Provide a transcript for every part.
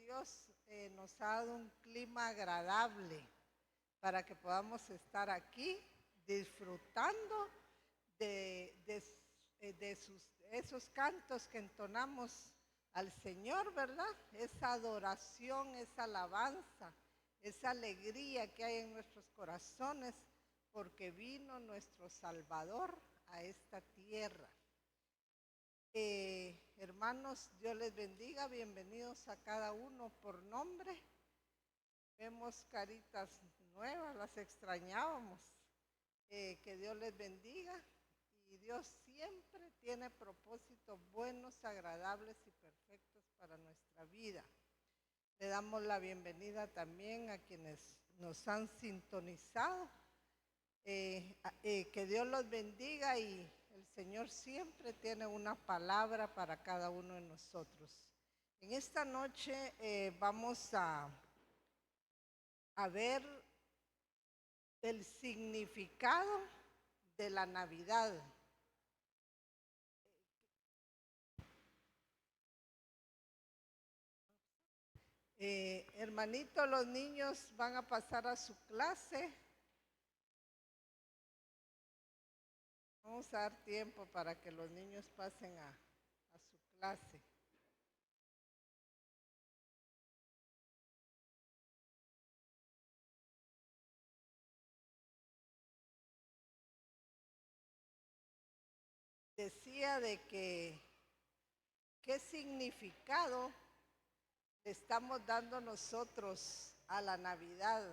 Dios nos ha dado un clima agradable para que podamos estar aquí disfrutando esos cantos que entonamos al Señor, ¿verdad? Esa adoración, esa alabanza, esa alegría que hay en nuestros corazones, porque vino nuestro Salvador a esta tierra. Hermanos, Dios les bendiga, bienvenidos a cada uno por nombre. Vemos caritas nuevas, las extrañábamos. Que Dios les bendiga y Dios siempre tiene propósitos buenos, agradables y perfectos para nuestra vida. Le damos la bienvenida también a quienes nos han sintonizado. Que Dios los bendiga y el Señor siempre tiene una palabra para cada uno de nosotros. En esta noche vamos a ver el significado de la Navidad. Hermanitos, los niños van a pasar a su clase. Vamos a dar tiempo para que los niños pasen a su clase. Decía de que qué significado le estamos dando nosotros a la Navidad.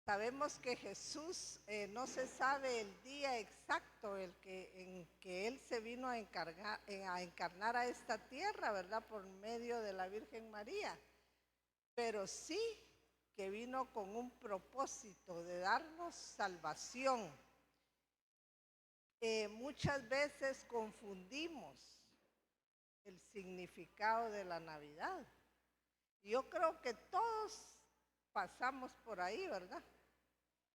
Sabemos que Jesús no se sabe el día exacto en que Él se vino a encarnar a esta tierra, ¿verdad? Por medio de la Virgen María. Pero sí que vino con un propósito de darnos salvación. Muchas veces confundimos el significado de la Navidad. Yo creo que todos pasamos por ahí, ¿verdad?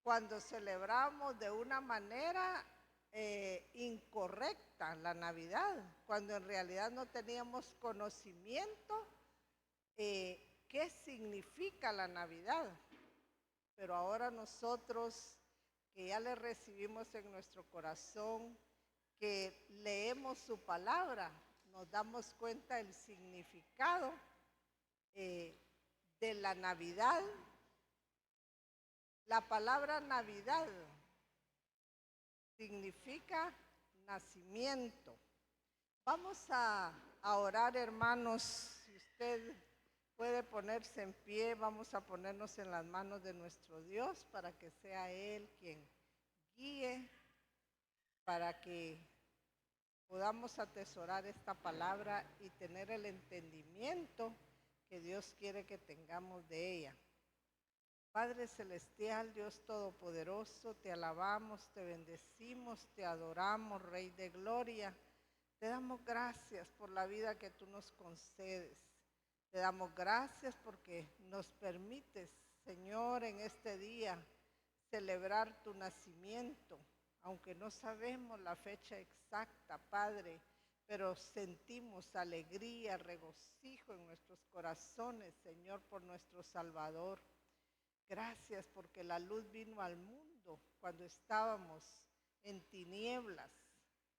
Cuando celebramos de una manera incorrecta la Navidad, cuando en realidad no teníamos conocimiento qué significa la Navidad. Pero ahora nosotros que ya le recibimos en nuestro corazón, que leemos su palabra, nos damos cuenta del significado de la Navidad. La palabra Navidad significa nacimiento. Vamos a orar, hermanos. Si usted puede ponerse en pie, vamos a ponernos en las manos de nuestro Dios para que sea Él quien guíe, para que podamos atesorar esta palabra y tener el entendimiento que Dios quiere que tengamos de ella. Padre celestial, Dios todopoderoso, te alabamos, te bendecimos, te adoramos, Rey de gloria. Te damos gracias por la vida que tú nos concedes. Te damos gracias porque nos permites, Señor, en este día celebrar tu nacimiento, aunque no sabemos la fecha exacta, Padre, pero sentimos alegría, regocijo en nuestros corazones, Señor, por nuestro Salvador. Gracias porque la luz vino al mundo cuando estábamos en tinieblas,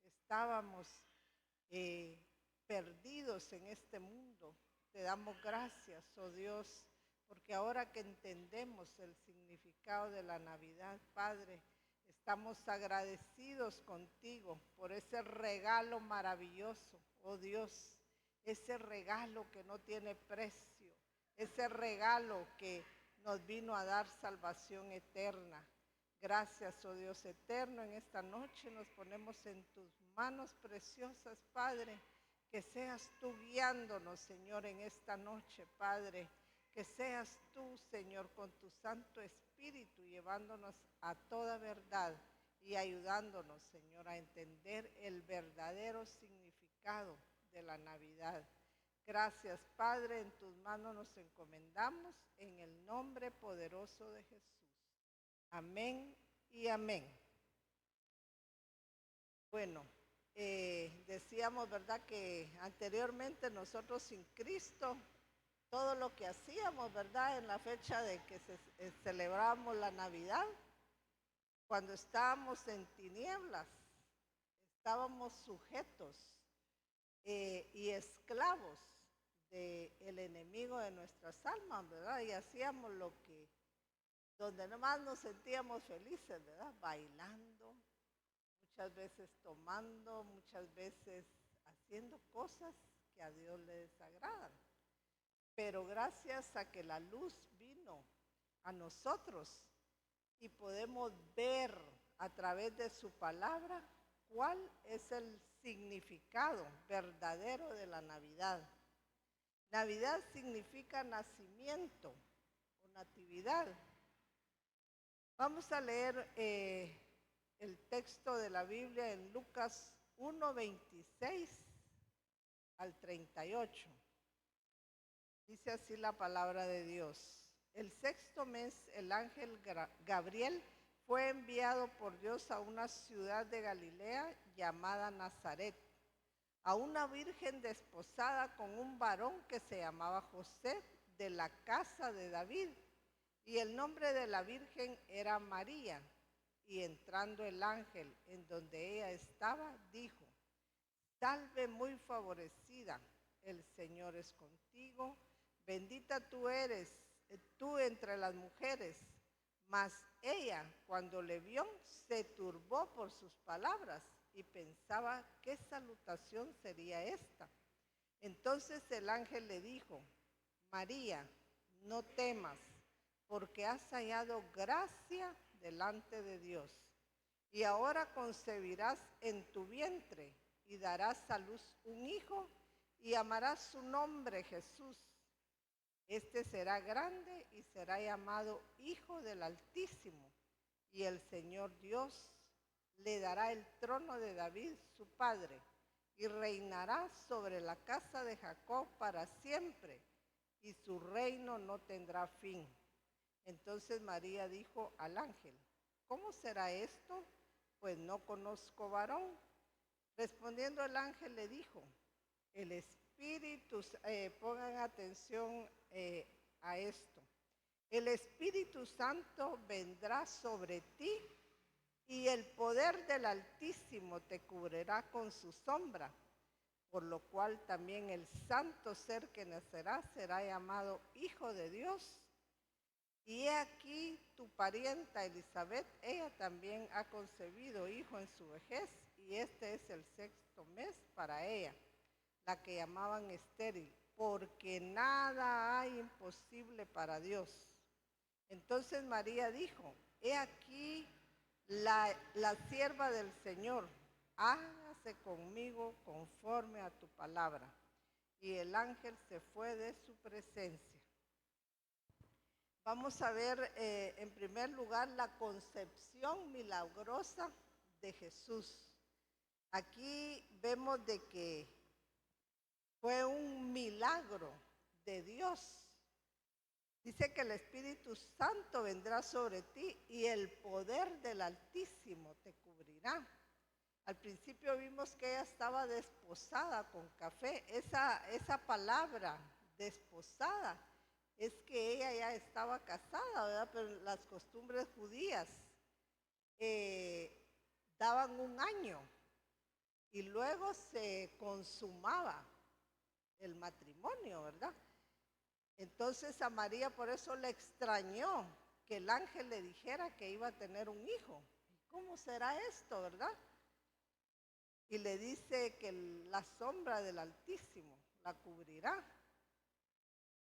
estábamos perdidos en este mundo. Te damos gracias, oh Dios, porque ahora que entendemos el significado de la Navidad, Padre, estamos agradecidos contigo por ese regalo maravilloso, oh Dios, ese regalo que no tiene precio, ese regalo que nos vino a dar salvación eterna. Gracias, oh Dios eterno, en esta noche nos ponemos en tus manos preciosas, Padre, que seas tú guiándonos, Señor, en esta noche, Padre, que seas tú, Señor, con tu Santo Espíritu, llevándonos a toda verdad y ayudándonos, Señor, a entender el verdadero significado de la Navidad. Gracias, Padre, en tus manos nos encomendamos en el nombre poderoso de Jesús. Amén y amén. Bueno, decíamos, ¿verdad?, que anteriormente nosotros sin Cristo todo lo que hacíamos, ¿verdad? En la fecha de que celebramos la Navidad, cuando estábamos en tinieblas, estábamos sujetos y esclavos del enemigo de nuestras almas, ¿verdad? Y hacíamos lo que, donde nomás nos sentíamos felices, ¿verdad? Bailando, muchas veces tomando, muchas veces haciendo cosas que a Dios le desagradan. Pero gracias a que la luz vino a nosotros y podemos ver a través de su palabra cuál es el significado verdadero de la Navidad. Navidad significa nacimiento o natividad. Vamos a leer el texto de la Biblia en Lucas 1:26 al 38. Dice así la palabra de Dios. El sexto mes, el ángel Gabriel fue enviado por Dios a una ciudad de Galilea llamada Nazaret, a una virgen desposada con un varón que se llamaba José, de la casa de David, y el nombre de la virgen era María. Y entrando el ángel en donde ella estaba, dijo: Salve muy favorecida, el Señor es contigo, bendita tú eres, tú entre las mujeres. Mas ella, cuando le vio, se turbó por sus palabras y pensaba qué salutación sería esta. Entonces el ángel le dijo: María, no temas, porque has hallado gracia delante de Dios. Y ahora concebirás en tu vientre y darás a luz un hijo y llamarás su nombre Jesús. Este será grande y será llamado Hijo del Altísimo, y el Señor Dios le dará el trono de David, su padre, y reinará sobre la casa de Jacob para siempre, y su reino no tendrá fin. Entonces María dijo al ángel: ¿Cómo será esto? Pues no conozco varón. Respondiendo el ángel le dijo: el Espíritu, pongan atención a esto, el Espíritu Santo vendrá sobre ti y el poder del Altísimo te cubrirá con su sombra, por lo cual también el santo ser que nacerá será llamado Hijo de Dios. Y he aquí tu parienta Elizabeth, ella también ha concebido hijo en su vejez, y este es el sexto mes para ella, la que llamaban estéril, porque nada hay imposible para Dios. Entonces María dijo: He aquí la sierva del Señor, hágase conmigo conforme a tu palabra. Y el ángel se fue de su presencia. Vamos a ver en primer lugar la concepción milagrosa de Jesús. Aquí vemos de que fue un milagro de Dios. Dice que el Espíritu Santo vendrá sobre ti y el poder del Altísimo te cubrirá. Al principio vimos que ella estaba desposada con café. Esa palabra, desposada, es que ella ya estaba casada, ¿verdad? Pero las costumbres judías daban un año y luego se consumaba el matrimonio, ¿verdad? Entonces a María por eso le extrañó que el ángel le dijera que iba a tener un hijo. ¿Cómo será esto, verdad? Y le dice que la sombra del Altísimo la cubrirá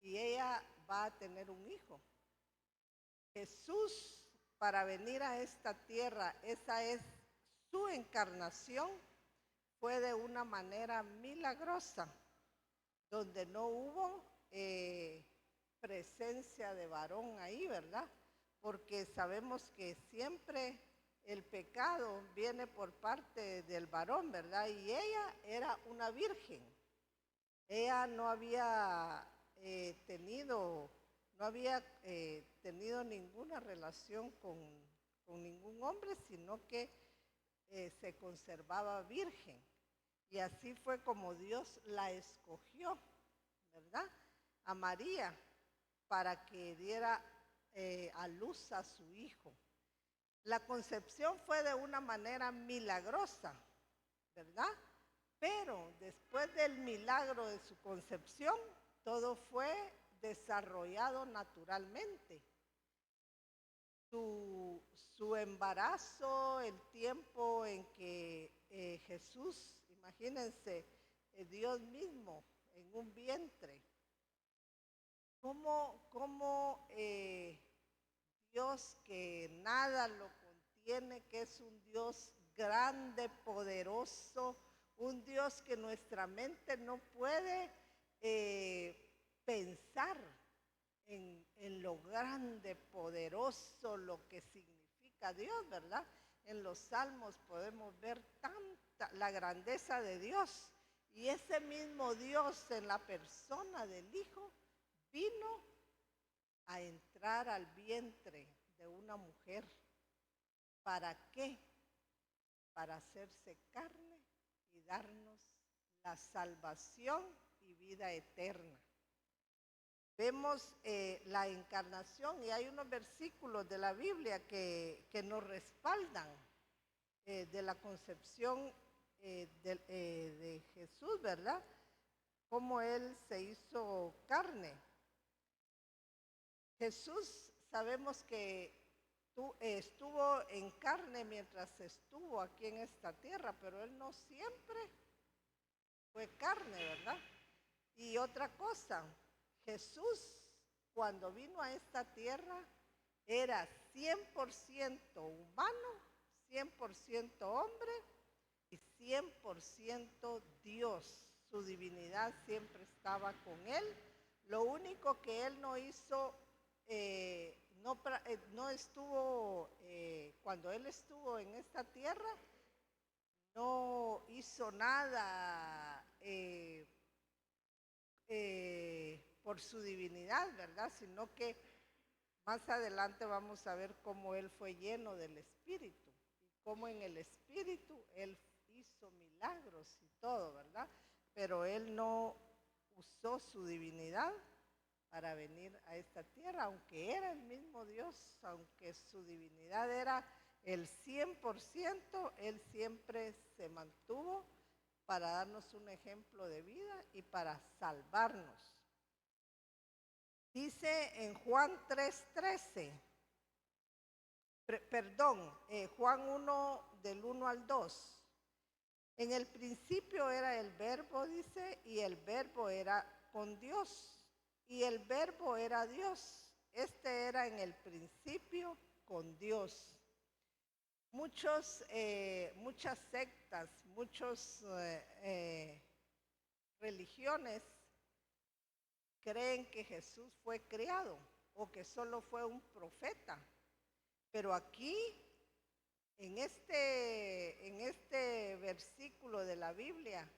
y ella va a tener un hijo. Jesús, para venir a esta tierra, esa es su encarnación, fue de una manera milagrosa, donde no hubo presencia de varón ahí, ¿verdad? Porque sabemos que siempre el pecado viene por parte del varón, ¿verdad? Y ella era una virgen. Ella no había tenido ninguna relación con ningún hombre, sino que se conservaba virgen. Y así fue como Dios la escogió, ¿verdad? a María para que diera a luz a su hijo. La concepción fue de una manera milagrosa, ¿verdad? Pero después del milagro de su concepción, todo fue desarrollado naturalmente. Su embarazo, el tiempo en que Jesús, imagínense, Dios mismo en un vientre, cómo Dios que nada lo contiene, que es un Dios grande, poderoso, un Dios que nuestra mente no puede pensar en lo grande, poderoso, lo que significa Dios, ¿verdad? En los salmos podemos ver tanta la grandeza de Dios. Y ese mismo Dios en la persona del Hijo vino a entrar al vientre de una mujer. ¿Para qué? Para hacerse carne y darnos la salvación y vida eterna. Vemos la encarnación y hay unos versículos de la Biblia que nos respaldan de la concepción de Jesús, ¿verdad? Cómo Él se hizo carne. Jesús sabemos que estuvo en carne mientras estuvo aquí en esta tierra, pero Él no siempre fue carne, ¿verdad? Y otra cosa, Jesús cuando vino a esta tierra era 100% humano, 100% hombre y 100% Dios. Su divinidad siempre estaba con Él. Lo único que Él no hizo, no estuvo, cuando Él estuvo en esta tierra, no hizo nada por su divinidad, ¿verdad? Sino que más adelante vamos a ver cómo Él fue lleno del Espíritu y cómo en el Espíritu Él hizo milagros y todo, ¿verdad? Pero Él no usó su divinidad para venir a esta tierra, aunque era el mismo Dios, aunque su divinidad era el 100%, Él siempre se mantuvo para darnos un ejemplo de vida y para salvarnos. Dice en Juan 3:13, Juan 1 del 1 al 2. En el principio era el verbo, dice, y el verbo era con Dios, y el verbo era Dios. Este era en el principio con Dios. Muchas sectas, muchas religiones creen que Jesús fue creado o que solo fue un profeta. Pero aquí, en este versículo de la Biblia,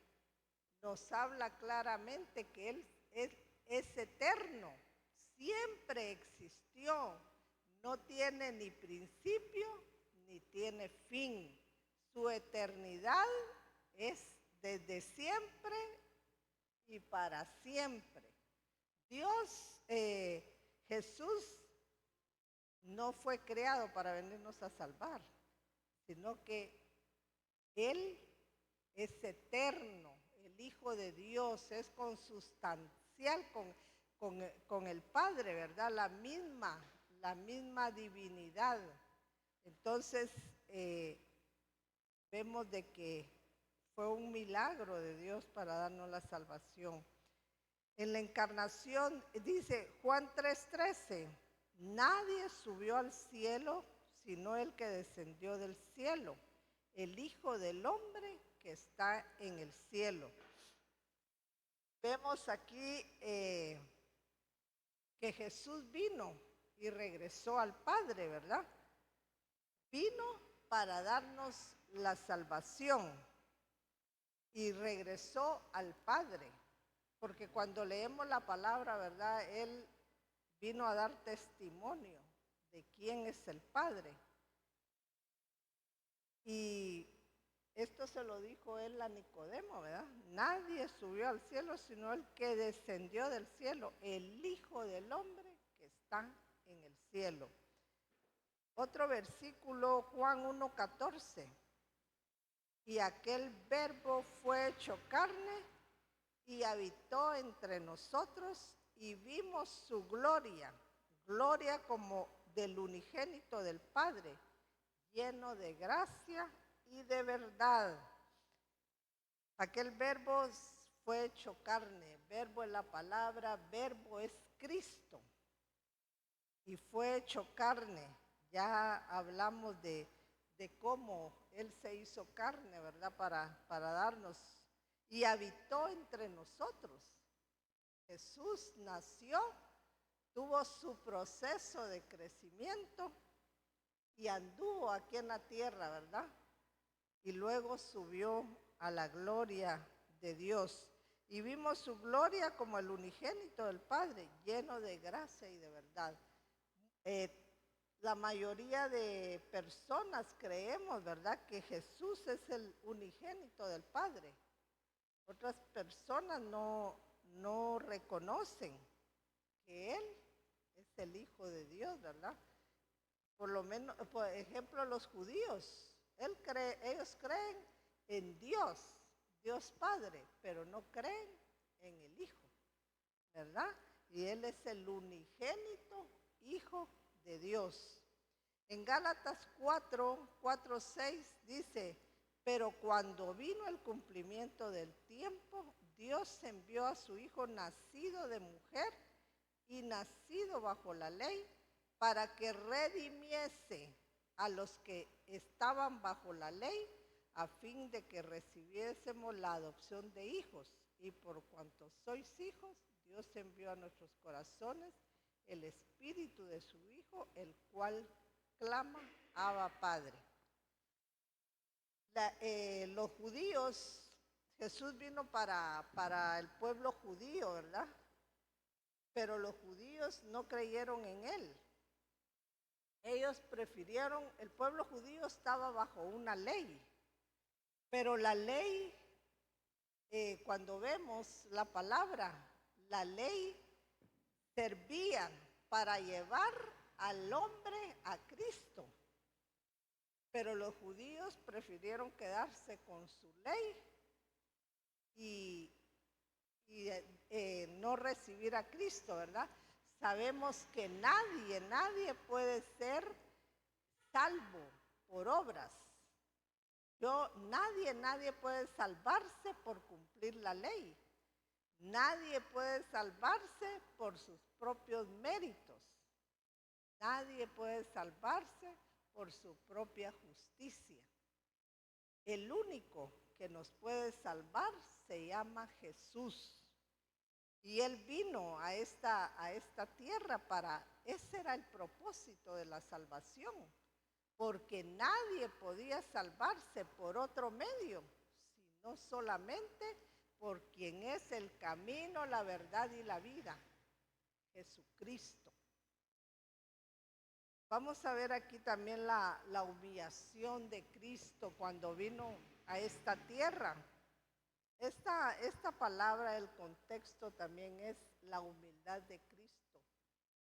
nos habla claramente que Él es eterno, siempre existió, no tiene ni principio ni tiene fin. Su eternidad es desde siempre y para siempre. Dios, Jesús, no fue creado para venirnos a salvar, sino que Él es eterno, el Hijo de Dios, es consustancial con el Padre, ¿verdad? La misma divinidad. Entonces, vemos de que fue un milagro de Dios para darnos la salvación. En la encarnación, dice Juan 3:13, nadie subió al cielo sino el que descendió del cielo, el Hijo del Hombre que está en el cielo. Vemos aquí que Jesús vino y regresó al Padre, ¿verdad? Vino para darnos la salvación y regresó al Padre, porque cuando leemos la palabra, ¿verdad? Él vino a dar testimonio de quién es el Padre. Y Esto se lo dijo él a Nicodemo, ¿verdad? Nadie subió al cielo sino el que descendió del cielo, el Hijo del Hombre que está en el cielo. Otro versículo, Juan 1:14. Y aquel verbo fue hecho carne y habitó entre nosotros y vimos su gloria, gloria como del unigénito del Padre, lleno de gracia y de verdad. Aquel verbo fue hecho carne, verbo es la palabra, verbo es Cristo. Y fue hecho carne. Ya hablamos de cómo Él se hizo carne, ¿verdad? Para darnos. Y habitó entre nosotros. Jesús nació, tuvo su proceso de crecimiento y anduvo aquí en la tierra, ¿verdad? Y luego subió a la gloria de Dios. Y vimos su gloria como el unigénito del Padre, lleno de gracia y de verdad. La mayoría de personas creemos, ¿verdad?, que Jesús es el unigénito del Padre. Otras personas no reconocen que Él es el Hijo de Dios, ¿verdad? Por lo menos, por ejemplo, los judíos, ellos creen en Dios, Dios Padre, pero no creen en el Hijo, ¿verdad? Y Él es el unigénito Hijo de Dios. En Gálatas 4:6 dice, pero cuando vino el cumplimiento del tiempo, Dios envió a su Hijo nacido de mujer y nacido bajo la ley, para que redimiese a los que estaban bajo la ley, a fin de que recibiésemos la adopción de hijos. Y por cuanto sois hijos, Dios envió a nuestros corazones el Espíritu de su Hijo, el cual clama, Abba Padre. Los judíos, Jesús vino para el pueblo judío, ¿verdad? Pero los judíos no creyeron en Él. Ellos prefirieron, el pueblo judío estaba bajo una ley, pero la ley, cuando vemos la palabra, la ley servía para llevar al hombre a Cristo. Pero los judíos prefirieron quedarse con su ley y no recibir a Cristo, ¿verdad? Sabemos que nadie puede ser salvo por obras. Nadie puede salvarse por cumplir la ley. Nadie puede salvarse por sus propios méritos. Nadie puede salvarse por su propia justicia. El único que nos puede salvar se llama Jesús. Y Él vino a esta tierra ese era el propósito de la salvación, porque nadie podía salvarse por otro medio, sino solamente por quien es el camino, la verdad y la vida, Jesucristo. Vamos a ver aquí también la humillación de Cristo cuando vino a esta tierra. Esta palabra, el contexto también es la humildad de Cristo,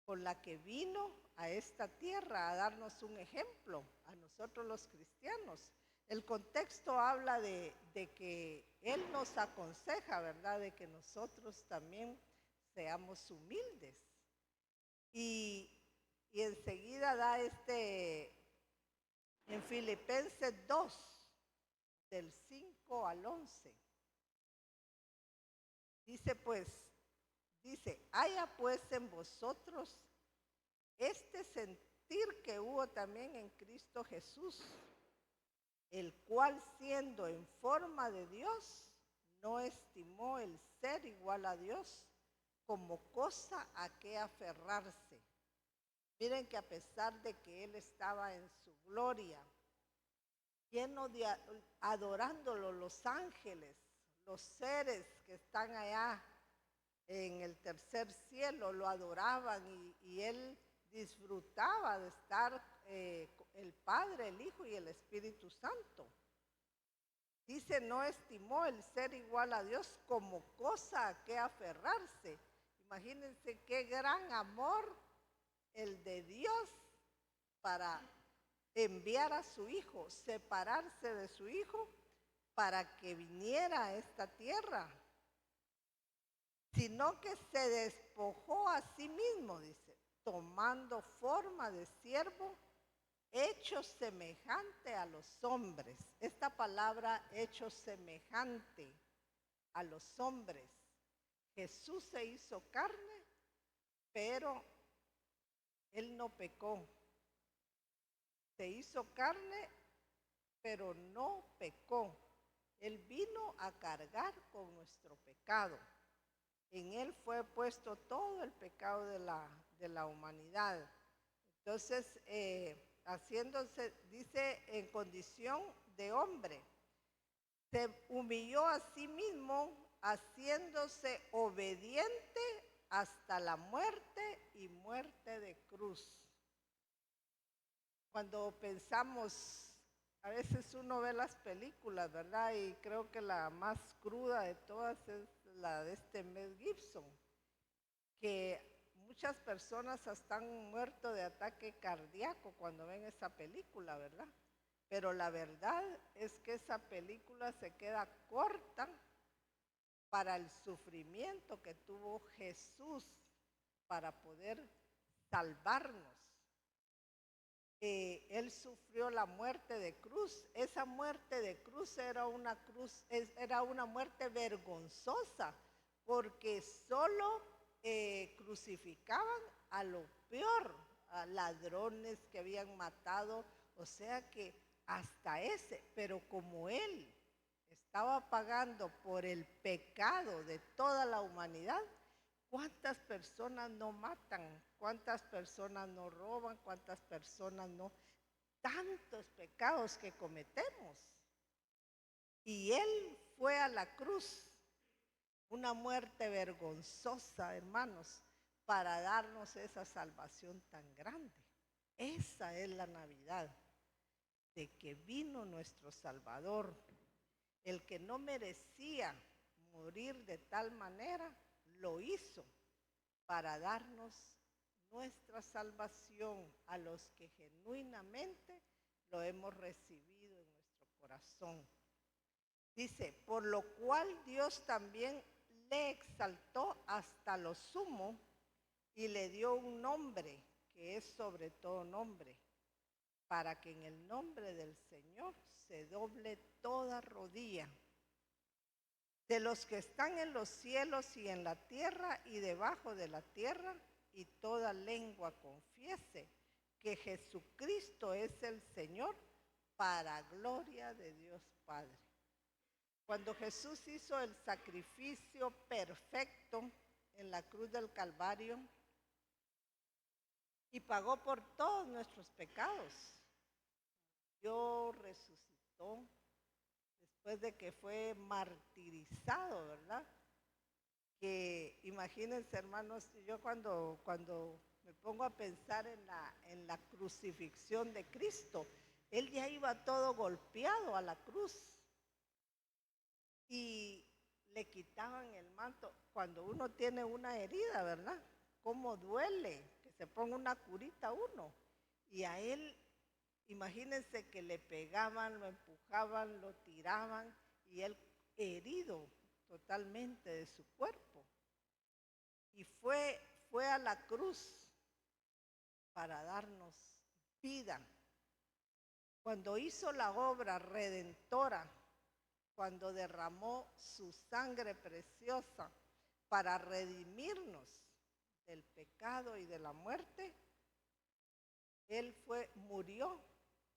con la que vino a esta tierra a darnos un ejemplo, a nosotros los cristianos. El contexto habla de que Él nos aconseja, ¿verdad?, de que nosotros también seamos humildes. Y enseguida da en Filipenses 2, del 5 al 11. Dice, haya pues en vosotros este sentir que hubo también en Cristo Jesús, el cual siendo en forma de Dios, no estimó el ser igual a Dios como cosa a que aferrarse. Miren que a pesar de que Él estaba en su gloria, lleno de adorándolo los ángeles, los seres que están allá en el tercer cielo lo adoraban y Él disfrutaba de estar el Padre, el Hijo y el Espíritu Santo. Dice, no estimó el ser igual a Dios como cosa a que aferrarse. Imagínense qué gran amor el de Dios para enviar a su hijo, separarse de su hijo para que viniera a esta tierra, sino que se despojó a sí mismo, dice, tomando forma de siervo, hecho semejante a los hombres. Esta palabra, hecho semejante a los hombres. Jesús se hizo carne, pero él no pecó. Se hizo carne, pero no pecó. Él vino a cargar con nuestro pecado. En él fue puesto todo el pecado de la humanidad. Entonces, haciéndose, dice, en condición de hombre, se humilló a sí mismo, haciéndose obediente hasta la muerte y muerte de cruz. Cuando pensamos, a veces uno ve las películas, ¿verdad? Y creo que la más cruda de todas es la de este Mel Gibson, que muchas personas hasta han muerto de ataque cardíaco cuando ven esa película, ¿verdad? Pero la verdad es que esa película se queda corta para el sufrimiento que tuvo Jesús para poder salvarnos. Él sufrió la muerte de cruz. Esa muerte de cruz era una muerte vergonzosa, porque solo crucificaban a lo peor, a ladrones que habían matado, o sea que hasta ese, pero como él estaba pagando por el pecado de toda la humanidad, ¿cuántas personas no matan? ¿Cuántas personas no roban? ¿Cuántas personas no? Tantos pecados que cometemos. Y él fue a la cruz, una muerte vergonzosa, hermanos, para darnos esa salvación tan grande. Esa es la Navidad, de que vino nuestro Salvador, el que no merecía morir de tal manera, lo hizo para darnos nuestra salvación a los que genuinamente lo hemos recibido en nuestro corazón. Dice, por lo cual Dios también le exaltó hasta lo sumo y le dio un nombre que es sobre todo nombre, para que en el nombre del Señor se doble toda rodilla, de los que están en los cielos y en la tierra y debajo de la tierra, y toda lengua confiese que Jesucristo es el Señor, para gloria de Dios Padre. Cuando Jesús hizo el sacrificio perfecto en la cruz del Calvario y pagó por todos nuestros pecados, Dios resucitó después de que fue martirizado, ¿verdad? Que imagínense, hermanos, yo cuando me pongo a pensar en la crucifixión de Cristo, él ya iba todo golpeado a la cruz y le quitaban el manto. Cuando uno tiene una herida, ¿verdad? ¿Cómo duele que se ponga una curita a uno? Y a él, imagínense que le pegaban, lo empujaban, lo tiraban y él herido totalmente de su cuerpo. Y fue a la cruz para darnos vida. Cuando hizo la obra redentora, cuando derramó su sangre preciosa para redimirnos del pecado y de la muerte, él murió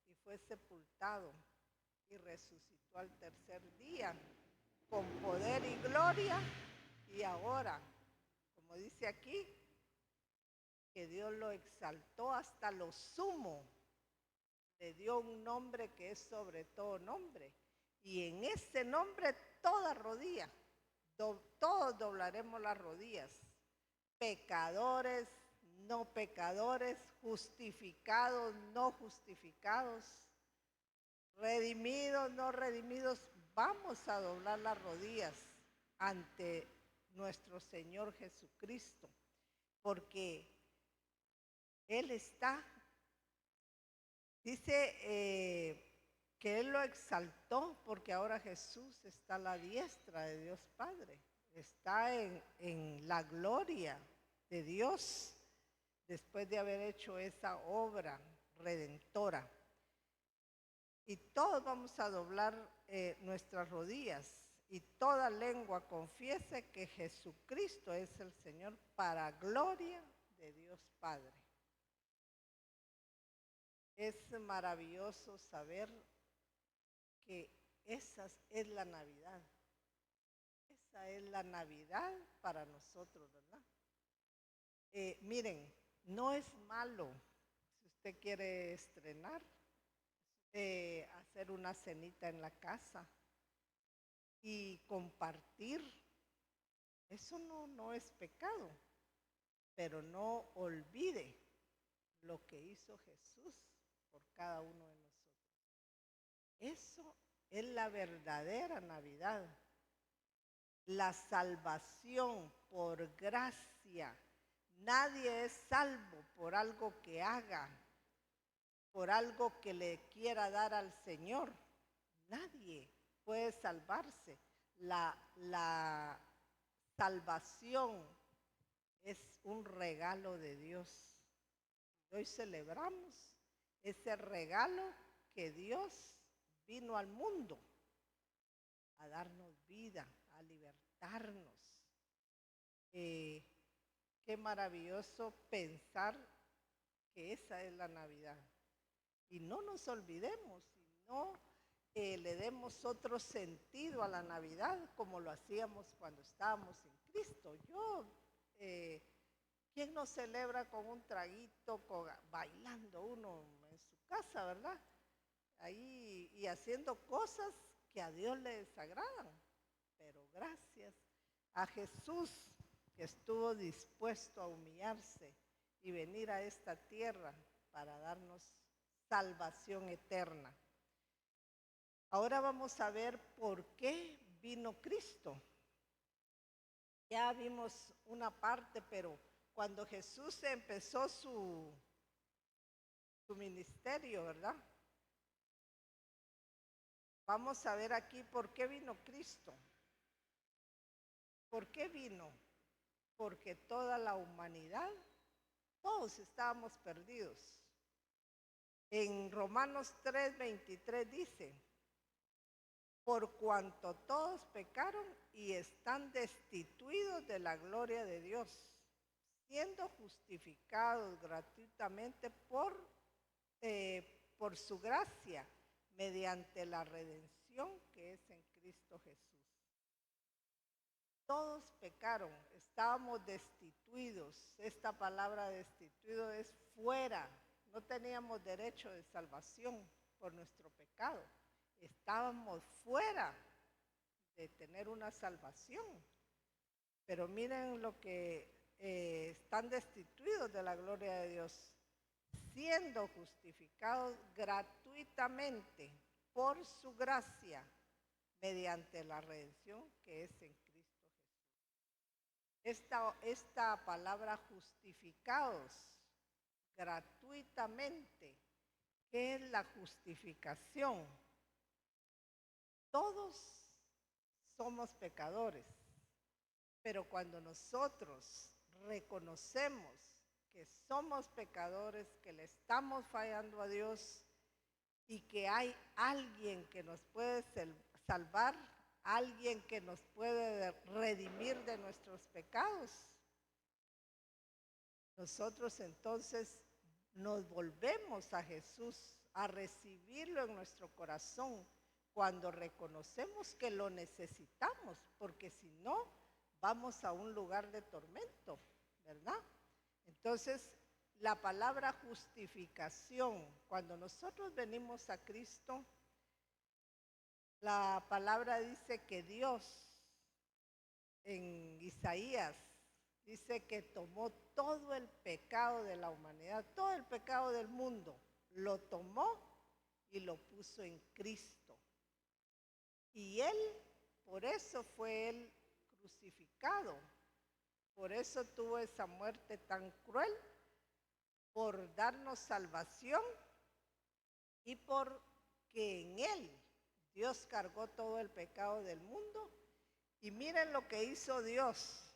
y fue sepultado y resucitó al tercer día con poder y gloria. Y ahora, como dice aquí, que Dios lo exaltó hasta lo sumo, le dio un nombre que es sobre todo nombre, y en ese nombre toda rodilla, todos doblaremos las rodillas, pecadores, no pecadores, justificados, no justificados, redimidos, no redimidos, vamos a doblar las rodillas ante nuestro Señor Jesucristo, porque Él está, dice que Él lo exaltó, porque ahora Jesús está a la diestra de Dios Padre, está en la gloria de Dios, después de haber hecho esa obra redentora. Y todos vamos a doblar nuestras rodillas y toda lengua confiese que Jesucristo es el Señor para gloria de Dios Padre. Es maravilloso saber que esa es la Navidad. Esa es la Navidad para nosotros, ¿verdad? Miren, no es malo si usted quiere estrenar, hacer una cenita en la casa y compartir. Eso no es pecado, pero no olvide lo que hizo Jesús por cada uno de nosotros. Eso es la verdadera Navidad. La salvación por gracia. Nadie es salvo por algo que haga, por algo que le quiera dar al Señor. Nadie puede salvarse. La salvación es un regalo de Dios. Hoy celebramos ese regalo que Dios vino al mundo a darnos vida, a libertarnos. Qué maravilloso pensar que esa es la Navidad. Y no nos olvidemos, y no le demos otro sentido a la Navidad como lo hacíamos cuando estábamos en Cristo. ¿Quién no celebra con un traguito, bailando uno en su casa, verdad? Ahí y haciendo cosas que a Dios le desagradan. Pero gracias a Jesús que estuvo dispuesto a humillarse y venir a esta tierra para darnos salvación eterna. Ahora vamos a ver por qué vino Cristo. Ya vimos una parte, pero cuando Jesús empezó su ministerio, ¿verdad? Vamos a ver aquí por qué vino Cristo. ¿Por qué vino? Porque toda la humanidad, todos estábamos perdidos. En Romanos 3:23 dice, por cuanto todos pecaron y están destituidos de la gloria de Dios, siendo justificados gratuitamente por su gracia, mediante la redención que es en Cristo Jesús. Todos pecaron, estábamos destituidos. Esta palabra destituido es fuera. No teníamos derecho de salvación por nuestro pecado. Estábamos fuera de tener una salvación. Pero miren lo que están destituidos de la gloria de Dios, siendo justificados gratuitamente por su gracia, mediante la redención que es en Cristo Jesús. Esta palabra justificados gratuitamente, ¿qué es la justificación? Todos somos pecadores, pero cuando nosotros reconocemos que somos pecadores, que le estamos fallando a Dios y que hay alguien que nos puede salvar, alguien que nos puede redimir de nuestros pecados, nosotros entonces nos volvemos a Jesús, a recibirlo en nuestro corazón, cuando reconocemos que lo necesitamos, porque si no, vamos a un lugar de tormento, ¿verdad? Entonces, la palabra justificación, cuando nosotros venimos a Cristo, la palabra dice que Dios, en Isaías, dice que tomó todo el pecado de la humanidad, todo el pecado del mundo, lo tomó y y lo puso en Cristo. Y Él, por eso fue Él crucificado, por eso tuvo esa muerte tan cruel, por darnos salvación y porque en Él Dios cargó todo el pecado del mundo. Y miren lo que hizo Dios.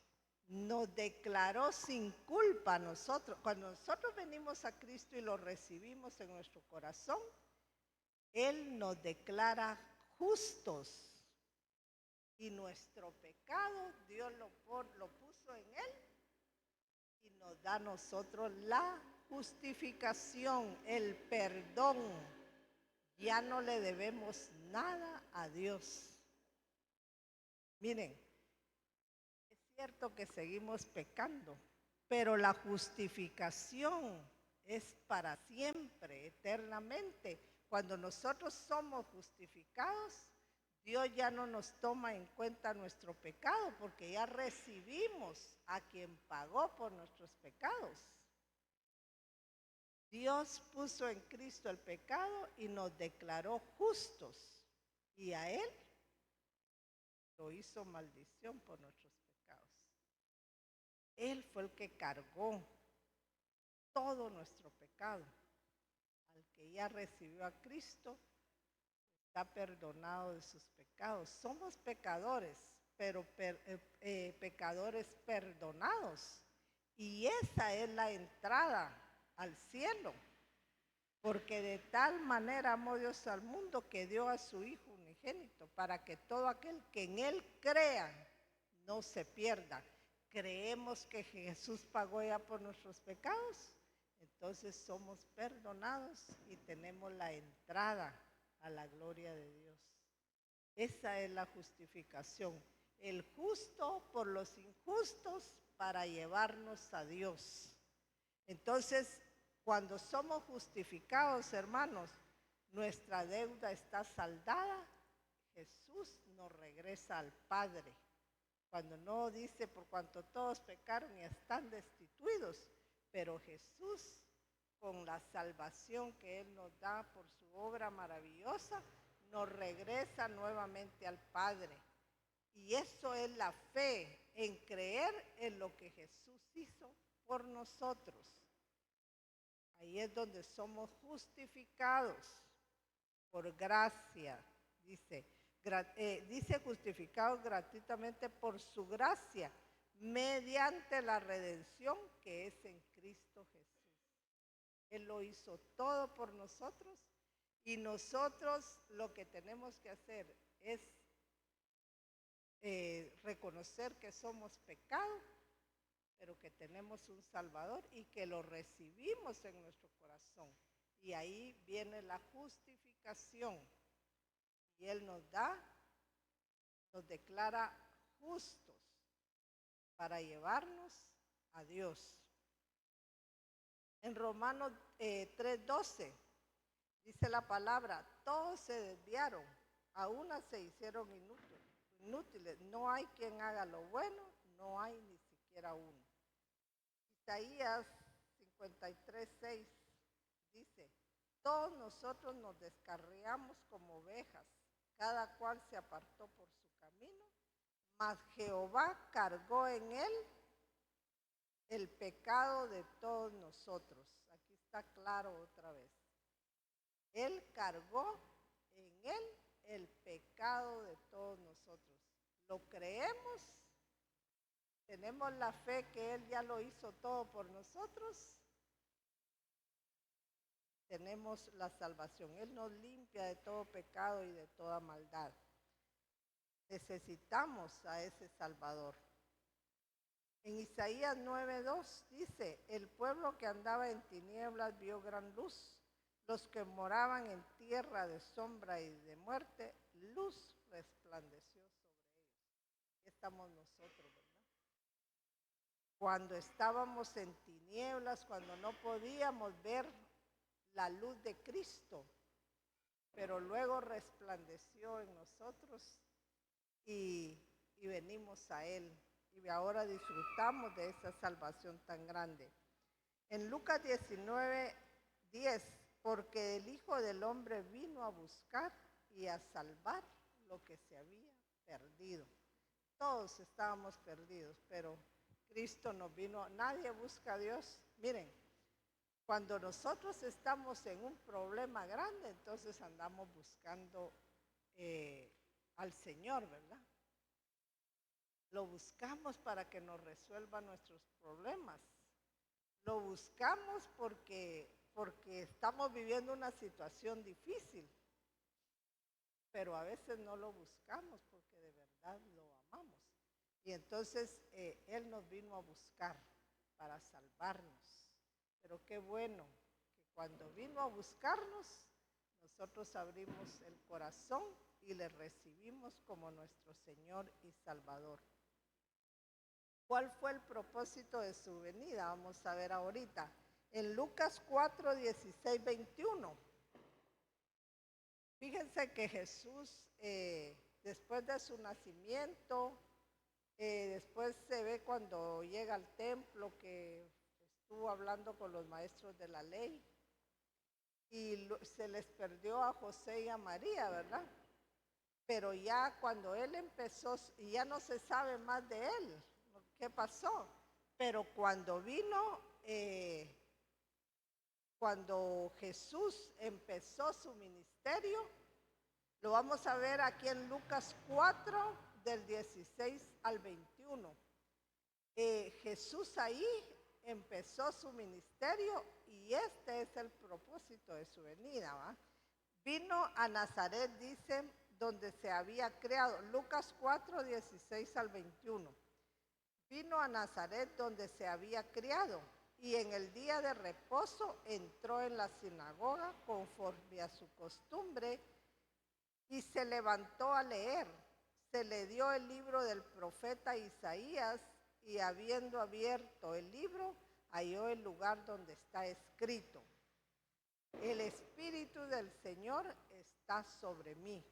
Nos declaró sin culpa a nosotros. Cuando nosotros venimos a Cristo y lo recibimos en nuestro corazón, Él nos declara justos. Y nuestro pecado, Dios lo puso en Él y nos da a nosotros la justificación, el perdón. Ya no le debemos nada a Dios. Miren, es cierto que seguimos pecando, pero la justificación es para siempre, eternamente. Cuando nosotros somos justificados, Dios ya no nos toma en cuenta nuestro pecado, porque ya recibimos a quien pagó por nuestros pecados. Dios puso en Cristo el pecado y nos declaró justos, y a Él lo hizo maldición por nuestros pecados. Él fue el que cargó todo nuestro pecado. Al que ya recibió a Cristo, está perdonado de sus pecados. Somos pecadores, pero pecadores perdonados. Y esa es la entrada al cielo. Porque de tal manera amó Dios al mundo que dio a su Hijo unigénito, para que todo aquel que en Él crea no se pierda. Creemos que Jesús pagó ya por nuestros pecados, entonces somos perdonados y tenemos la entrada a la gloria de Dios. Esa es la justificación. El justo por los injustos para llevarnos a Dios. Entonces, cuando somos justificados, hermanos, nuestra deuda está saldada, Jesús nos regresa al Padre. Cuando no dice, por cuanto todos pecaron y están destituidos, pero Jesús, con la salvación que Él nos da por su obra maravillosa, nos regresa nuevamente al Padre. Y eso es la fe, en creer en lo que Jesús hizo por nosotros. Ahí es donde somos justificados por gracia, dice justificados gratuitamente por su gracia, mediante la redención que es en Cristo Jesús. Él lo hizo todo por nosotros y nosotros lo que tenemos que hacer es reconocer que somos pecado, pero que tenemos un Salvador y que lo recibimos en nuestro corazón. Y ahí viene la justificación. Y Él nos declara justos para llevarnos a Dios. En Romanos 3:12 dice la palabra, todos se desviaron, a una se hicieron inútiles. No hay quien haga lo bueno, no hay ni siquiera uno. Isaías 53:6 dice, todos nosotros nos descarriamos como ovejas, cada cual se apartó por su camino, mas Jehová cargó en él el pecado de todos nosotros. Aquí está claro otra vez. Él cargó en él el pecado de todos nosotros. ¿Lo creemos? ¿Tenemos la fe que Él ya lo hizo todo por nosotros? Tenemos la salvación. Él nos limpia de todo pecado y de toda maldad. Necesitamos a ese Salvador. En Isaías 9:2 dice, el pueblo que andaba en tinieblas vio gran luz. Los que moraban en tierra de sombra y de muerte, luz resplandeció sobre ellos. Aquí estamos nosotros, ¿verdad? Cuando estábamos en tinieblas, cuando no podíamos ver la luz de Cristo, pero luego resplandeció en nosotros y venimos a Él. Y ahora disfrutamos de esa salvación tan grande. En Lucas 19:10 porque el Hijo del Hombre vino a buscar y a salvar lo que se había perdido. Todos estábamos perdidos, pero Cristo nos vino. Nadie busca a Dios. Miren, cuando nosotros estamos en un problema grande, entonces andamos buscando al Señor, ¿verdad? Lo buscamos para que nos resuelva nuestros problemas. Lo buscamos porque estamos viviendo una situación difícil, pero a veces no lo buscamos porque de verdad lo amamos. Y entonces Él nos vino a buscar para salvarnos. Pero qué bueno que cuando vino a buscarnos, nosotros abrimos el corazón y le recibimos como nuestro Señor y Salvador. ¿Cuál fue el propósito de su venida? Vamos a ver ahorita. En Lucas 4, 16, 21. Fíjense que Jesús, después de su nacimiento, después se ve cuando llega al templo que estuvo hablando con los maestros de la ley y se les perdió a José y a María, ¿verdad? Pero ya cuando él empezó, y ya no se sabe más de él, ¿qué pasó? Pero cuando vino, cuando Jesús empezó su ministerio, lo vamos a ver aquí en Lucas 4, del 16 al 21. Jesús ahí empezó su ministerio y este es el propósito de su venida, ¿va? Vino a Nazaret, dice, donde se había creado. Lucas 4, 16 al 21. Vino a Nazaret donde se había criado y en el día de reposo entró en la sinagoga conforme a su costumbre y se levantó a leer. Se le dio el libro del profeta Isaías y habiendo abierto el libro, halló el lugar donde está escrito: el Espíritu del Señor está sobre mí,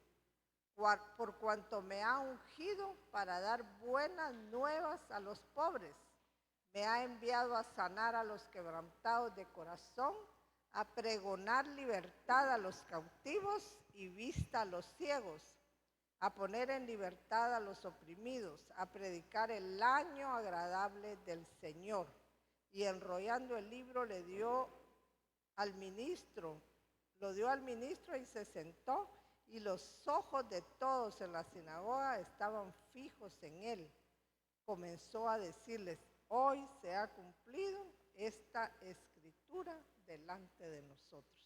por cuanto me ha ungido para dar buenas nuevas a los pobres. Me ha enviado a sanar a los quebrantados de corazón, a pregonar libertad a los cautivos y vista a los ciegos, a poner en libertad a los oprimidos, a predicar el año agradable del Señor. Y enrollando el libro le dio al ministro, y se sentó, y los ojos de todos en la sinagoga estaban fijos en él. Comenzó a decirles: hoy se ha cumplido esta escritura delante de nosotros.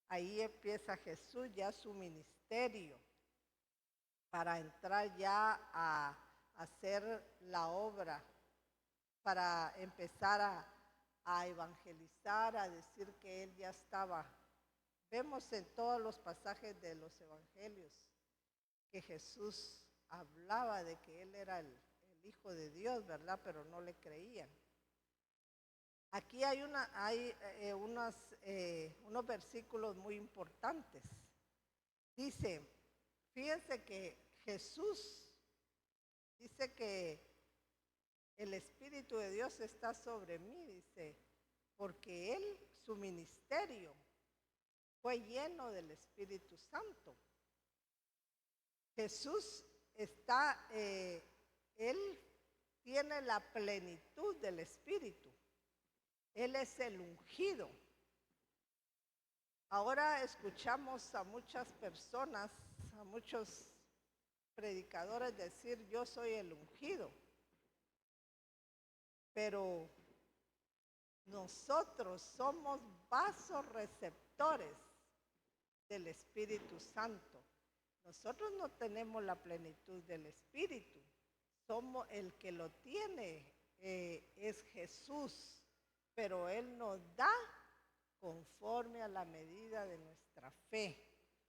Ahí empieza Jesús ya su ministerio para entrar ya a hacer la obra, para empezar a evangelizar, a decir que él ya estaba. Vemos en todos los pasajes de los evangelios que Jesús hablaba de que él era el Hijo de Dios, ¿verdad? Pero no le creían. Aquí hay unos versículos muy importantes. Dice, fíjense que Jesús dice que el Espíritu de Dios está sobre mí, dice, porque él, su ministerio, fue lleno del Espíritu Santo. Jesús está, él tiene la plenitud del Espíritu. Él es el ungido. Ahora escuchamos a muchas personas, a muchos predicadores decir: yo soy el ungido. Pero nosotros somos vasos receptores del Espíritu Santo. Nosotros no tenemos la plenitud del Espíritu. Somos el que lo tiene, es Jesús, pero Él nos da conforme a la medida de nuestra fe.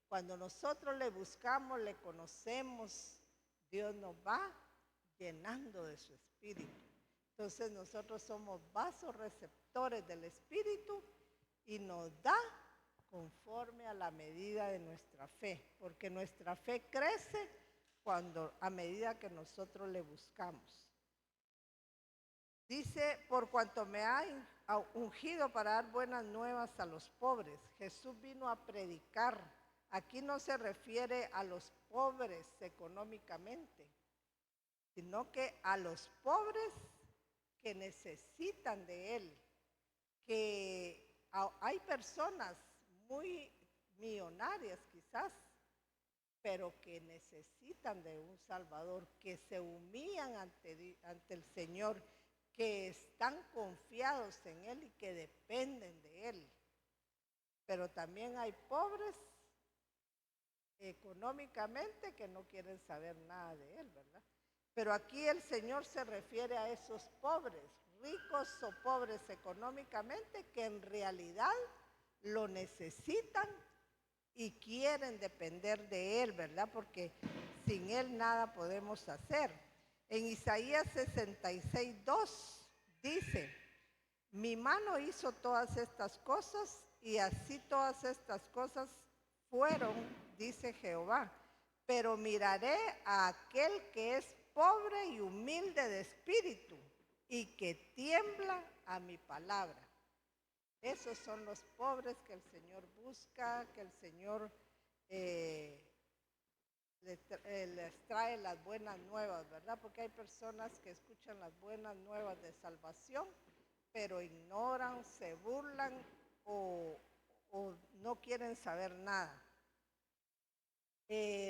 Cuando nosotros le buscamos, le conocemos, Dios nos va llenando de su Espíritu. Entonces nosotros somos vasos receptores del Espíritu y nos da conforme a la medida de nuestra fe, porque nuestra fe crece a medida que nosotros le buscamos. Dice, por cuanto me ha ungido para dar buenas nuevas a los pobres. Jesús vino a predicar. Aquí no se refiere a los pobres económicamente, sino que a los pobres que necesitan de Él. Que hay personas muy millonarias quizás, pero que necesitan de un Salvador, que se humillan ante el Señor, que están confiados en Él y que dependen de Él. Pero también hay pobres económicamente que no quieren saber nada de Él, ¿verdad? Pero aquí el Señor se refiere a esos pobres, ricos o pobres económicamente, que en realidad lo necesitan y quieren depender de Él, ¿verdad? Porque sin Él nada podemos hacer. En Isaías 66:2 dice, mi mano hizo todas estas cosas y así todas estas cosas fueron, dice Jehová. Pero miraré a aquel que es pobre y humilde de espíritu y que tiembla a mi palabra. Esos son los pobres que el Señor busca, que el Señor les trae las buenas nuevas, ¿verdad? Porque hay personas que escuchan las buenas nuevas de salvación, pero ignoran, se burlan o no quieren saber nada.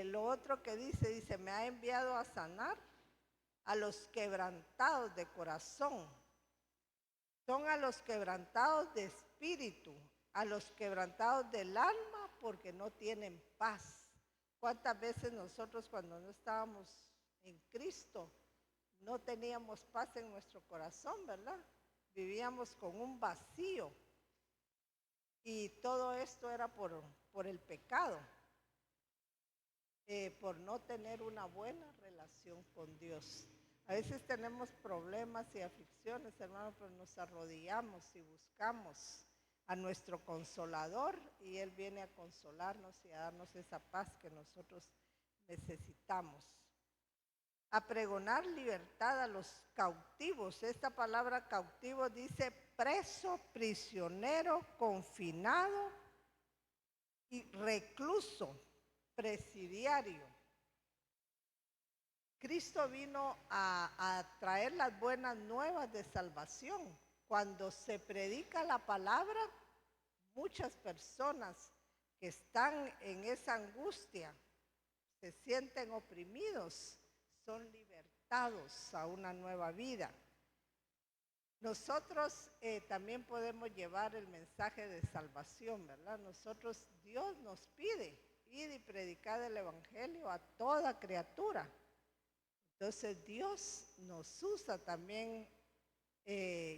Lo otro que dice, me ha enviado a sanar a los quebrantados de corazón. Son a los quebrantados de espíritu, a los quebrantados del alma, porque no tienen paz. ¿Cuántas veces nosotros cuando no estábamos en Cristo no teníamos paz en nuestro corazón, verdad? Vivíamos con un vacío. Y todo esto era por el pecado, por no tener una buena relación con Dios. A veces tenemos problemas y aflicciones, hermano, pero nos arrodillamos y buscamos a nuestro consolador y Él viene a consolarnos y a darnos esa paz que nosotros necesitamos. A pregonar libertad a los cautivos. Esta palabra cautivo dice preso, prisionero, confinado y recluso, presidiario. Cristo vino a traer las buenas nuevas de salvación. Cuando se predica la palabra, muchas personas que están en esa angustia, se sienten oprimidos, son libertados a una nueva vida. Nosotros también podemos llevar el mensaje de salvación, ¿verdad? Dios nos pide ir y predicar el evangelio a toda criatura. Entonces Dios nos usa también.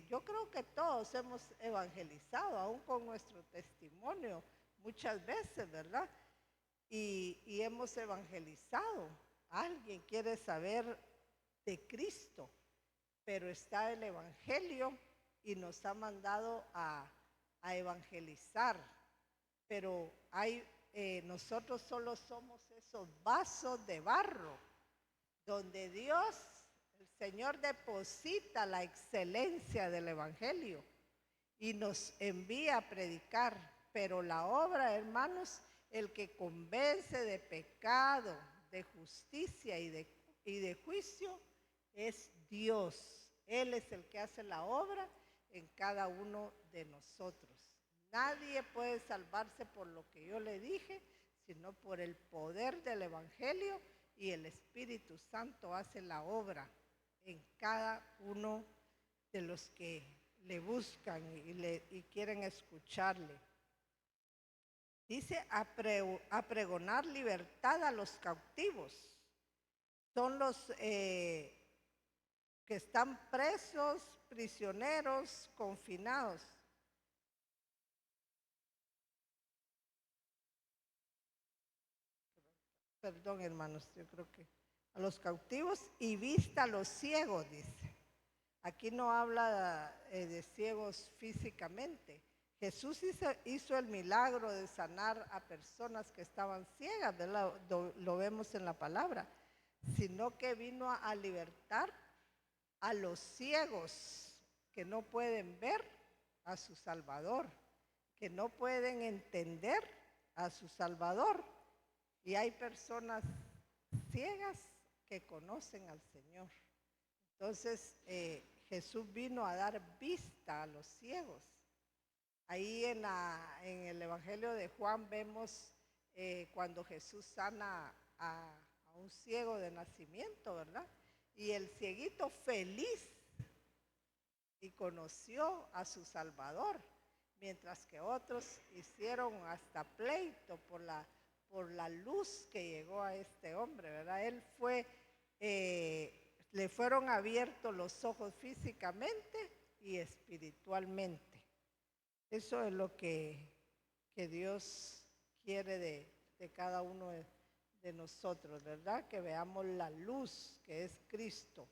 Yo creo que todos hemos evangelizado, aún con nuestro testimonio, muchas veces, ¿verdad? Y hemos evangelizado. Alguien quiere saber de Cristo, pero está el Evangelio y nos ha mandado a evangelizar. Pero nosotros solo somos esos vasos de barro donde Dios, el Señor, deposita la excelencia del Evangelio y nos envía a predicar. Pero la obra, hermanos, el que convence de pecado, de justicia y de juicio, es Dios. Él es el que hace la obra en cada uno de nosotros. Nadie puede salvarse por lo que yo le dije, sino por el poder del Evangelio, y el Espíritu Santo hace la obra en cada uno de los que le buscan y quieren escucharle. Dice a pregonar libertad a los cautivos. Son los que están presos, prisioneros, confinados. Perdón, hermanos, yo creo que a los cautivos y vista a los ciegos, dice. Aquí no habla de ciegos físicamente. Jesús hizo el milagro de sanar a personas que estaban ciegas, ¿verdad? Lo vemos en la palabra, sino que vino a libertar a los ciegos que no pueden ver a su Salvador, que no pueden entender a su Salvador. Y hay personas ciegas que conocen al Señor. Entonces Jesús vino a dar vista a los ciegos. Ahí en el Evangelio de Juan vemos cuando Jesús sana a un ciego de nacimiento, ¿verdad? Y el cieguito feliz y conoció a su Salvador, mientras que otros hicieron hasta pleito por la luz que llegó a este hombre, ¿verdad? Él fue, le fueron abiertos los ojos físicamente y espiritualmente. Eso es lo que Dios quiere de cada uno de nosotros, ¿verdad? Que veamos la luz que es Cristo.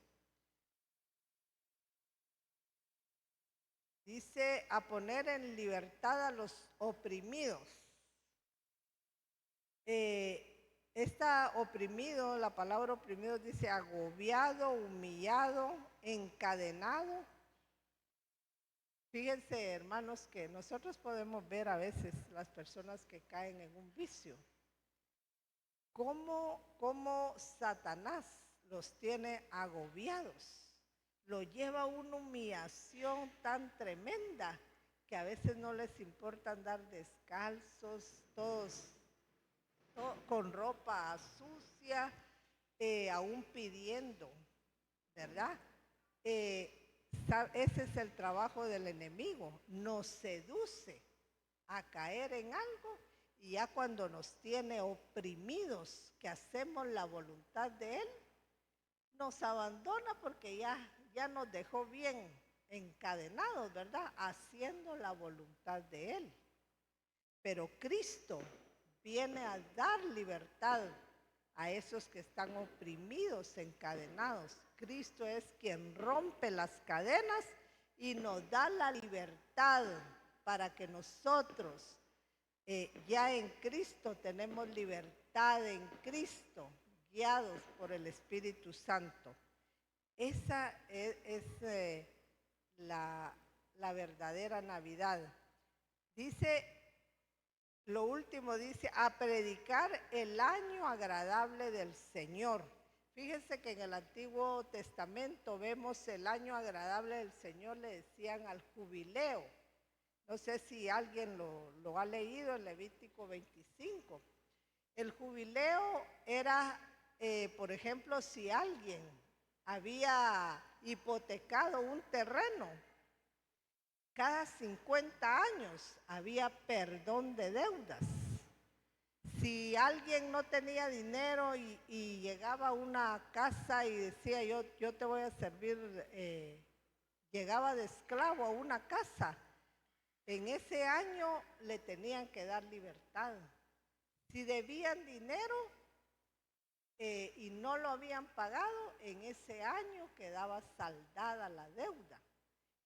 Dice a poner en libertad a los oprimidos. Está oprimido, la palabra oprimido dice agobiado, humillado, encadenado. Fíjense, hermanos, que nosotros podemos ver a veces las personas que caen en un vicio. Cómo Satanás los tiene agobiados. Lo lleva a una humillación tan tremenda que a veces no les importa andar descalzos, todos con ropa sucia, aún pidiendo, ¿verdad? Ese es el trabajo del enemigo, nos seduce a caer en algo y ya cuando nos tiene oprimidos, que hacemos la voluntad de Él, nos abandona porque ya nos dejó bien encadenados, ¿verdad? Haciendo la voluntad de Él. Pero Cristo viene a dar libertad a esos que están oprimidos, encadenados. Cristo es quien rompe las cadenas y nos da la libertad para que nosotros ya en Cristo tenemos libertad en Cristo, guiados por el Espíritu Santo. Esa es la verdadera Navidad. Dice, lo último dice, a predicar el año agradable del Señor. Fíjense que en el Antiguo Testamento vemos el año agradable del Señor, le decían al jubileo. No sé si alguien lo ha leído en Levítico 25. El jubileo era, por ejemplo, si alguien había hipotecado un terreno, cada 50 años había perdón de deudas. Si alguien no tenía dinero y llegaba a una casa y decía, yo te voy a servir, llegaba de esclavo a una casa, en ese año le tenían que dar libertad. Si debían dinero y no lo habían pagado, en ese año quedaba saldada la deuda.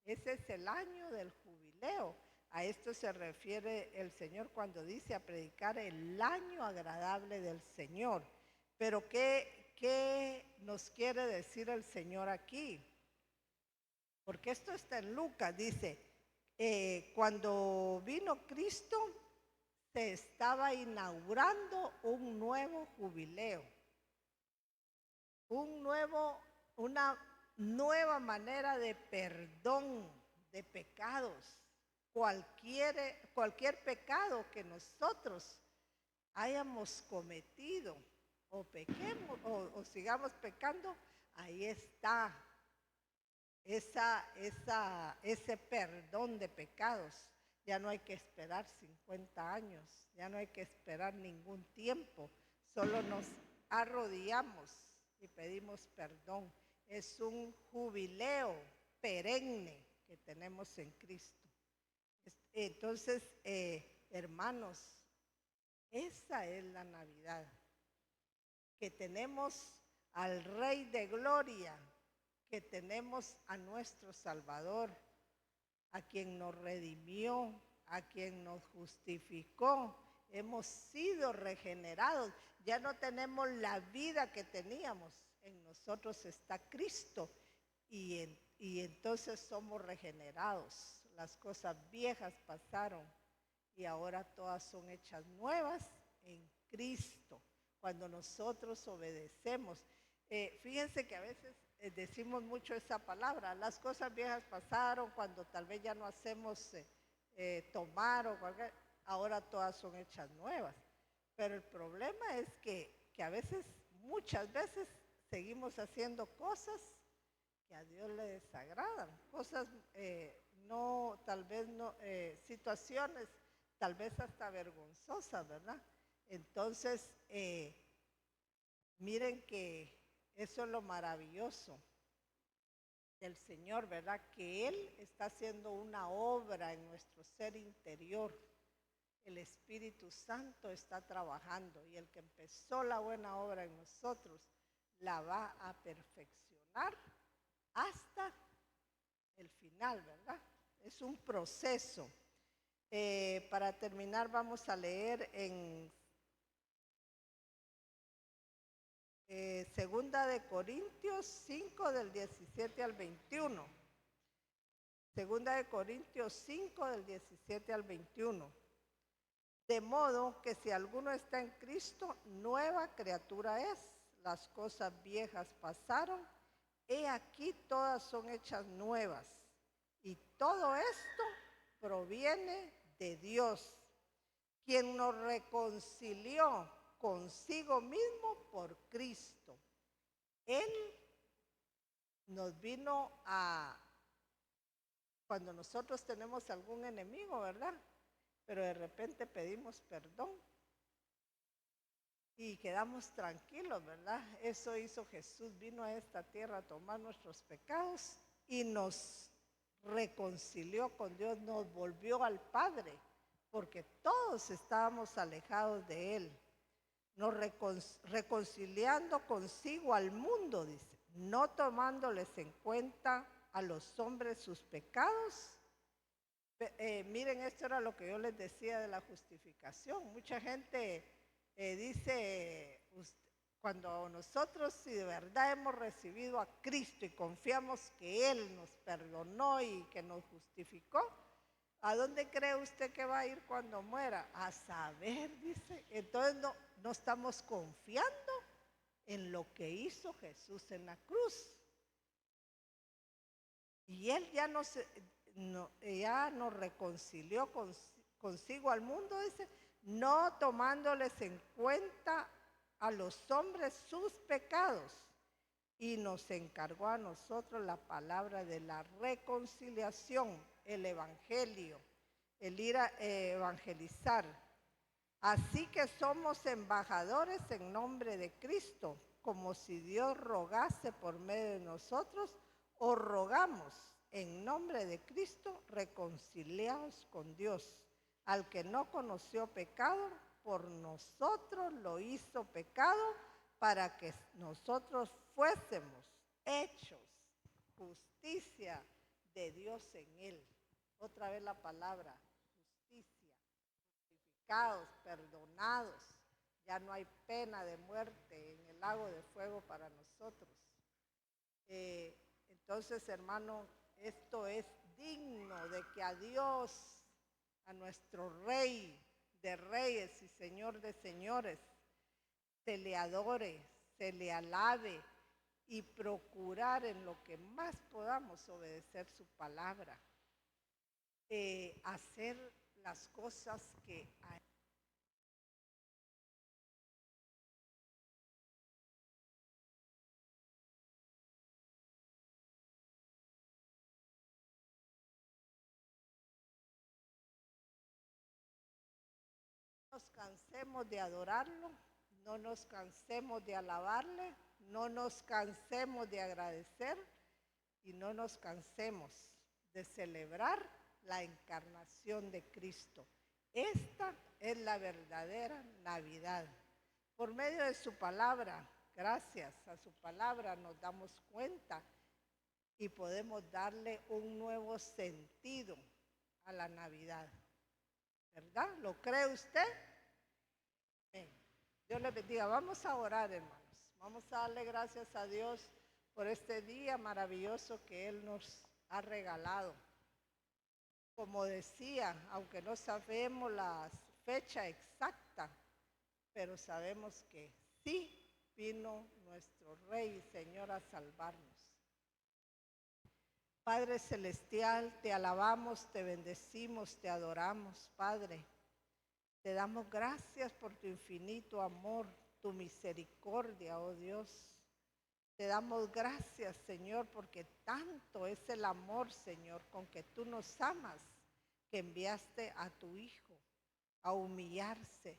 Ese es el año del jubileo. A esto se refiere el Señor cuando dice a predicar el año agradable del Señor. Pero ¿qué nos quiere decir el Señor aquí? Porque esto está en Lucas, dice, cuando vino Cristo se estaba inaugurando un nuevo jubileo, una nueva manera de perdón de pecados. Cualquier pecado que nosotros hayamos cometido o pequemos o sigamos pecando, ahí está ese perdón de pecados. Ya no hay que esperar 50 años, ya no hay que esperar ningún tiempo, solo nos arrodillamos y pedimos perdón. Es un jubileo perenne que tenemos en Cristo. Entonces, hermanos, esa es la Navidad, que tenemos al Rey de Gloria, que tenemos a nuestro Salvador, a quien nos redimió, a quien nos justificó. Hemos sido regenerados, ya no tenemos la vida que teníamos, en nosotros está Cristo y y entonces somos regenerados. Las cosas viejas pasaron y ahora todas son hechas nuevas en Cristo. Cuando nosotros obedecemos. Fíjense que a veces decimos mucho esa palabra, las cosas viejas pasaron, cuando tal vez ya no hacemos tomar o cualquier, ahora todas son hechas nuevas. Pero el problema es que a veces, muchas veces, seguimos haciendo cosas que a Dios le desagradan, cosas no, tal vez no, situaciones tal vez hasta vergonzosas, ¿verdad? Entonces, miren que eso es lo maravilloso del Señor, ¿verdad? Que Él está haciendo una obra en nuestro ser interior. El Espíritu Santo está trabajando y el que empezó la buena obra en nosotros la va a perfeccionar hasta el final, ¿verdad? Es un proceso. Para terminar vamos a leer en Segunda de Corintios 5 del 17 al 21. Segunda de Corintios 5 del 17 al 21. De modo que si alguno está en Cristo, nueva criatura es. Las cosas viejas pasaron, he aquí todas son hechas nuevas. Y todo esto proviene de Dios, quien nos reconcilió consigo mismo por Cristo. Él nos vino a, cuando nosotros tenemos algún enemigo, ¿verdad? Pero de repente pedimos perdón y quedamos tranquilos, ¿verdad? Eso hizo Jesús, vino a esta tierra a tomar nuestros pecados y nos reconcilió con Dios, nos volvió al Padre, porque todos estábamos alejados de Él. Nos reconciliando consigo al mundo, dice, no tomándoles en cuenta a los hombres sus pecados. Miren, esto era lo que yo les decía de la justificación. Mucha gente dice, cuando nosotros si de verdad hemos recibido a Cristo y confiamos que Él nos perdonó y que nos justificó, ¿a dónde cree usted que va a ir cuando muera? A saber, dice. Entonces no estamos confiando en lo que hizo Jesús en la cruz. Y Él ya nos reconcilió consigo al mundo, dice, no tomándoles en cuenta a los hombres sus pecados. Y nos encargó a nosotros la palabra de la reconciliación, el evangelio, el ir a evangelizar. Así que somos embajadores en nombre de Cristo, como si Dios rogase por medio de nosotros, o rogamos en nombre de Cristo, reconciliados con Dios. Al que no conoció pecado, por nosotros lo hizo pecado, para que nosotros fuésemos hechos justicia de Dios en él. Otra vez la palabra justicia. Justificados, perdonados. Ya no hay pena de muerte en el lago de fuego para nosotros. Entonces, hermano, esto es digno de que a Dios, a nuestro Rey de reyes y Señor de señores, se le adore, se le alabe y procurar en lo que más podamos obedecer su palabra, hacer las cosas que a nos cansemos de adorarlo, no nos cansemos de alabarle, no nos cansemos de agradecer y no nos cansemos de celebrar la encarnación de Cristo. Esta es la verdadera Navidad. Por medio de su palabra, gracias a su palabra nos damos cuenta y podemos darle un nuevo sentido a la Navidad. ¿Verdad? ¿Lo cree usted? Dios les bendiga. Vamos a orar, hermanos. Vamos a darle gracias a Dios por este día maravilloso que Él nos ha regalado. Como decía, aunque no sabemos la fecha exacta, pero sabemos que sí vino nuestro Rey y Señor a salvarnos. Padre Celestial, te alabamos, te bendecimos, te adoramos, Padre. Te damos gracias por tu infinito amor, tu misericordia, oh Dios. Te damos gracias, Señor, porque tanto es el amor, Señor, con que tú nos amas, que enviaste a tu Hijo a humillarse,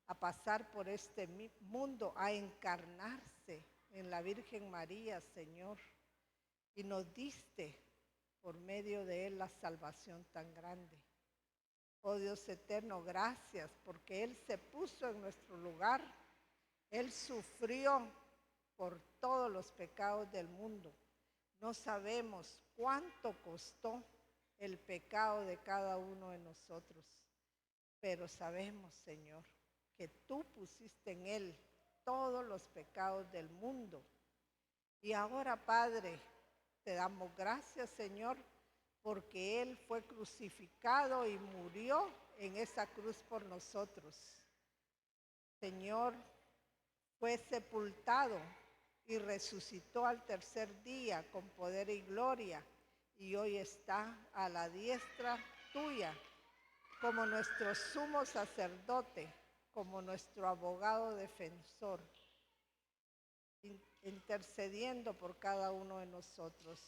a pasar por este mundo, a encarnarse en la Virgen María, Señor. Y nos diste por medio de Él la salvación tan grande. Oh Dios eterno, gracias, porque Él se puso en nuestro lugar. Él sufrió por todos los pecados del mundo. No sabemos cuánto costó el pecado de cada uno de nosotros, pero sabemos, Señor, que tú pusiste en Él todos los pecados del mundo. Y ahora, Padre, te damos gracias, Señor, porque Él fue crucificado y murió en esa cruz por nosotros. Señor, fue sepultado y resucitó al tercer día con poder y gloria, y hoy está a la diestra tuya como nuestro sumo sacerdote, como nuestro abogado defensor, intercediendo por cada uno de nosotros.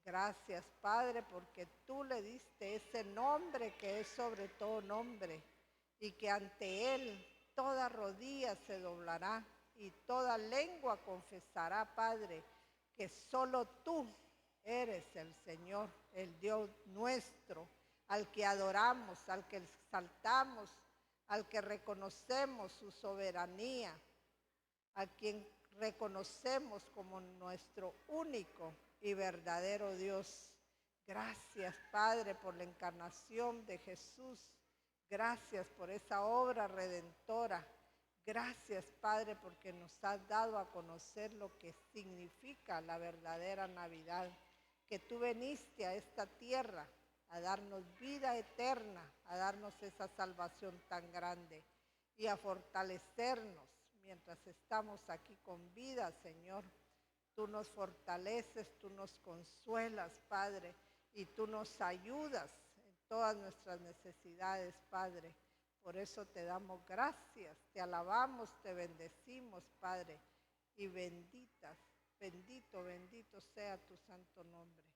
Gracias, Padre, porque tú le diste ese nombre que es sobre todo nombre, y que ante Él toda rodilla se doblará y toda lengua confesará, Padre, que solo tú eres el Señor, el Dios nuestro, al que adoramos, al que exaltamos, al que reconocemos su soberanía, a quien reconocemos como nuestro único y verdadero Dios. Gracias, Padre, por la encarnación de Jesús. Gracias por esa obra redentora. Gracias, Padre, porque nos has dado a conocer lo que significa la verdadera Navidad, que tú viniste a esta tierra a darnos vida eterna, a darnos esa salvación tan grande y a fortalecernos mientras estamos aquí con vida, Señor. Tú nos fortaleces, tú nos consuelas, Padre, y tú nos ayudas en todas nuestras necesidades, Padre. Por eso te damos gracias, te alabamos, te bendecimos, Padre, y bendito sea tu santo nombre.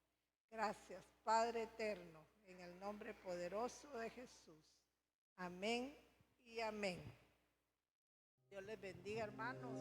Gracias, Padre eterno, en el nombre poderoso de Jesús. Amén y amén. Dios les bendiga, hermanos.